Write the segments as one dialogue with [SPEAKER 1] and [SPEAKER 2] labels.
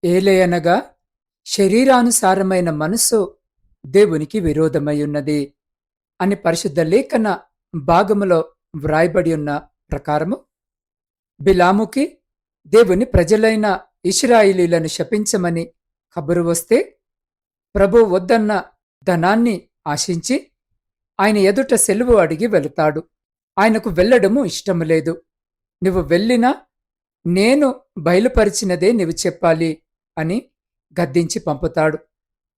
[SPEAKER 1] ఏలయనగా శరీరానుసారమైన మనస్సు దేవునికి విరోధమయ్యున్నది అని పరిశుద్ధ లేఖన భాగములో వ్రాయబడి ఉన్న ప్రకారము బిలాముకి దేవుని ప్రజలైన ఇశ్రాయిలీలను శపించమని కబురు వస్తే ప్రభు వద్దన్న ధనాన్ని ఆశించి ఆయన ఎదుట సెలవు అడిగి వెళతాడు. ఆయనకు వెళ్ళడము ఇష్టము లేదు. నువ్వు వెళ్ళినా నేను బయలుపరిచినదే నీవు చెప్పాలి అని గద్దించి పంపుతాడు.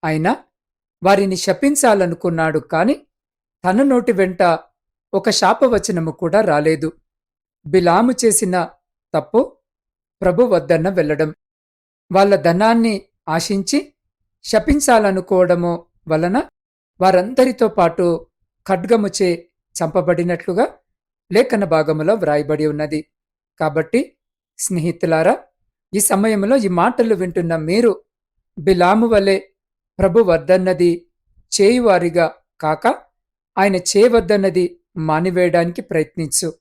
[SPEAKER 1] అయినా వారిని శపించాలనుకున్నాడు కాని తన నోటి వెంట ఒక శాపవచనము కూడా రాలేదు. బిలాము చేసిన తప్పు ప్రభు వద్దన్న వెళ్ళడం, వాళ్ళ ధనాన్ని ఆశించి శపించాలనుకోవడము వలన వారందరితో పాటు ఖడ్గముచే చంపబడినట్లుగా లేఖన భాగములో వ్రాయబడి ఉన్నది. కాబట్టి స్నేహితులారా, ఈ సమయంలో ఈ మాటలు వింటున్న మీరు బిలాము వలె ప్రభు వద్దన్నది చేయువారిగా కాక ఆయన చేయవద్దన్నది మానివేయడానికి ప్రయత్నించు.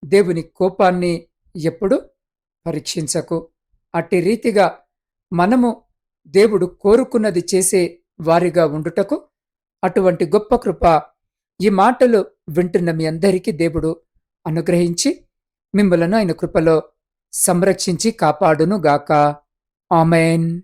[SPEAKER 1] దేవుని కోపాన్ని ఎప్పుడు పరీక్షించకు. అట్టి రీతిగా మనము దేవుడు కోరుకున్నది చేసే వారిగా ఉండుటకు అటువంటి గొప్ప కృప ఈ మాటలు వింటున్న మీ అందరికీ దేవుడు అనుగ్రహించి మిమ్మలను ఆయన కృపలో సంరక్షించి కాపాడునుగాక. ఆమెన్.